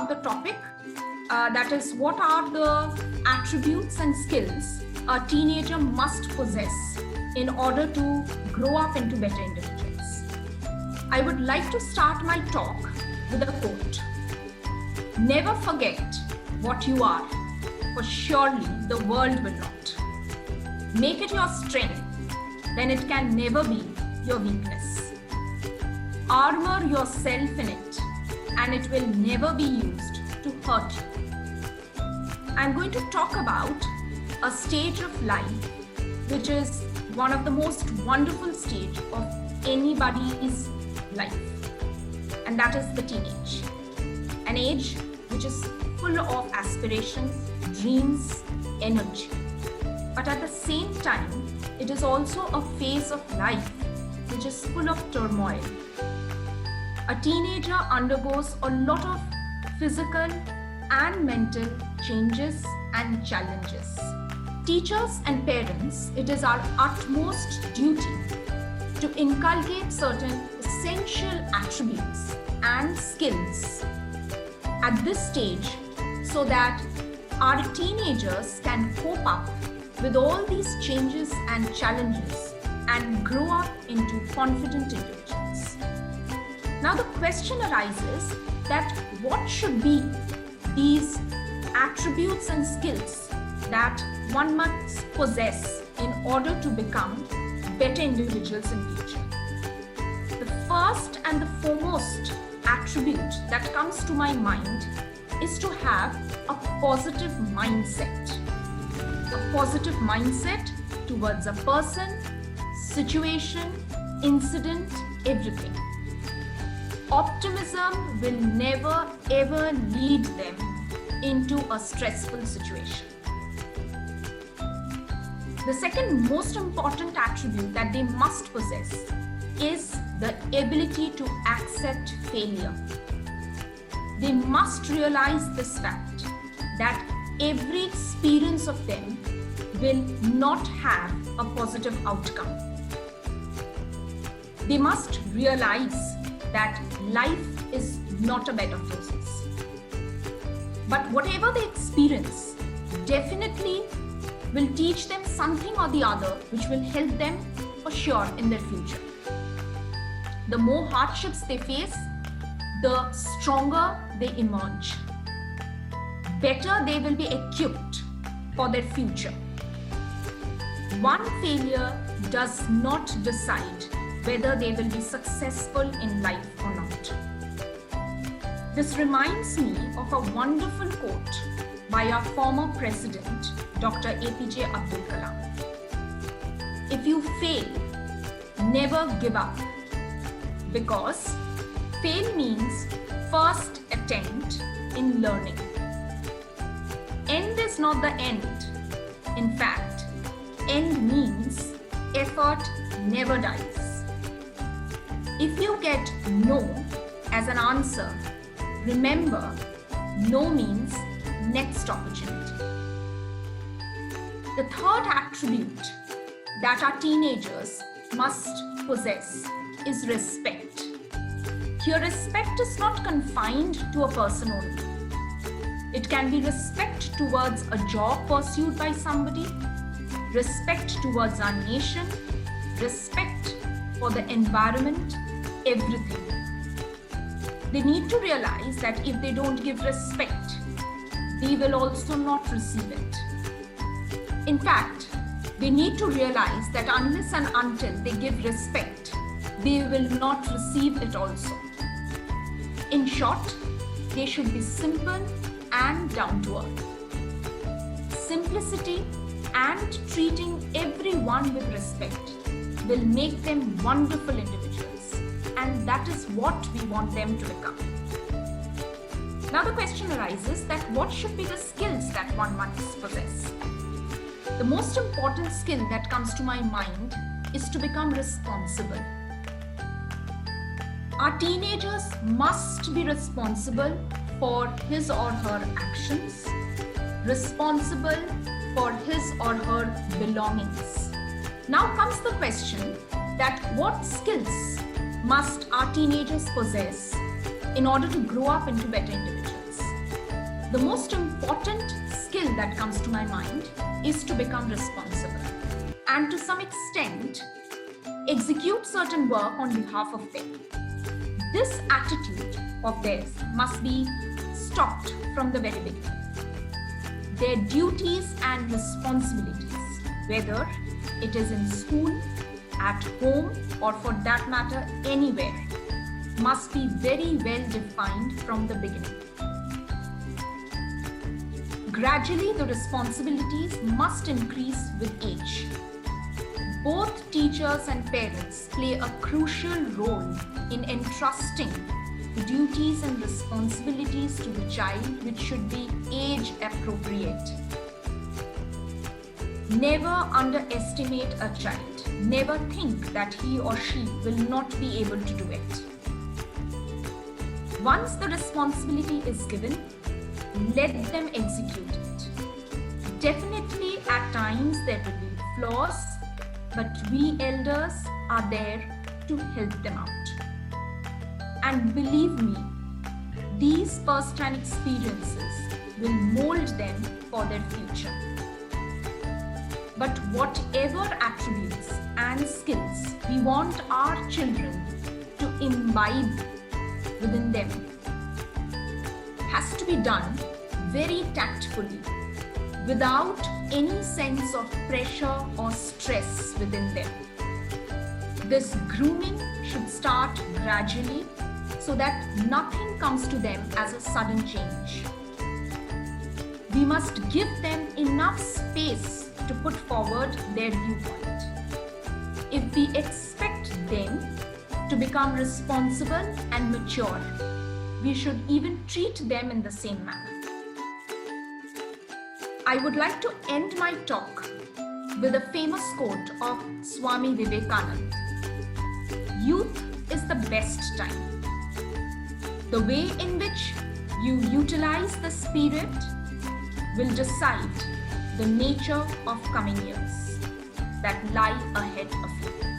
about the topic, that is, what are the attributes and skills a teenager must possess in order to grow up into better individuals. I would like to start my talk with a quote. Never forget what you are, for surely the world will not. Make it your strength, then it can never be your weakness. Armor yourself in it, and it will never be used to hurt you. I'm going to talk about a stage of life which is one of the most wonderful stage of anybody's life, and that is the teenage. An age which is full of aspirations, dreams, energy. But at the same time, it is also a phase of life which is full of turmoil. A teenager undergoes a lot of physical and mental changes and challenges. Teachers and parents, it is our utmost duty to inculcate certain essential attributes and skills at this stage so that our teenagers can cope up with all these changes and challenges and grow up into confident individuals. Now the question arises that what should be these attributes and skills that one must possess in order to become better individuals in future. The first and the foremost attribute that comes to my mind is to have a positive mindset. A positive mindset towards a person, situation, incident, everything. Optimism will never ever lead them into a stressful situation. The second most important attribute that they must possess is the ability to accept failure. They must realize this fact that every experience of them will not have a positive outcome. They must realize that life is not a bed of roses. But whatever they experience definitely will teach them something or the other which will help them for sure in their future. The more hardships they face, the stronger they emerge. Better they will be equipped for their future. One failure does not decide whether they will be successful in life or not. This reminds me of a wonderful quote by our former president, Dr. APJ Abdul Kalam. If you fail, never give up, because fail means first attempt in learning. End is not the end. In fact, end means effort never dies. If you get no as an answer, remember, no means next opportunity. The third attribute that our teenagers must possess is respect. Here, respect is not confined to a person only. It can be respect towards a job pursued by somebody, respect towards our nation, respect for the environment, everything. They need to realize that if they don't give respect, they will also not receive it. In fact, they need to realize that unless and until they give respect, they will not receive it also. In short, they should be simple and down to earth. Simplicity and treating everyone with respect will make them wonderful individuals, and that is what we want them to become. Now the question arises that what should be the skills that one must possess? The most important skill that comes to my mind is to become responsible. Our teenagers must be responsible for his or her actions, responsible for his or her belongings. Now comes the question that what skills must our teenagers possess in order to grow up into better individuals? The most important skill that comes to my mind is to become responsible and to some extent execute certain work on behalf of them. This attitude of theirs must be stopped from the very beginning. Their duties and responsibilities, whether it is in school, at home, or for that matter anywhere, must be very well defined from the beginning. Gradually, the responsibilities must increase with age. Both teachers and parents play a crucial role in entrusting the duties and responsibilities to the child, which should be age appropriate. Never underestimate a child. Never think that he or she will not be able to do it. Once the responsibility is given, let them execute it. Definitely at times there will be flaws, but we elders are there to help them out. And believe me, these first-hand experiences will mold them for their future. But whatever attributes and skills we want our children to imbibe within them has to be done very tactfully, without any sense of pressure or stress within them. This grooming should start gradually so that nothing comes to them as a sudden change. We must give them enough space to put forward their viewpoint. If we expect them to become responsible and mature, we should even treat them in the same manner. I would like to end my talk with a famous quote of Swami Vivekananda. Youth is the best time. The way in which you utilize the spirit will decide the nature of coming years that lie ahead of you.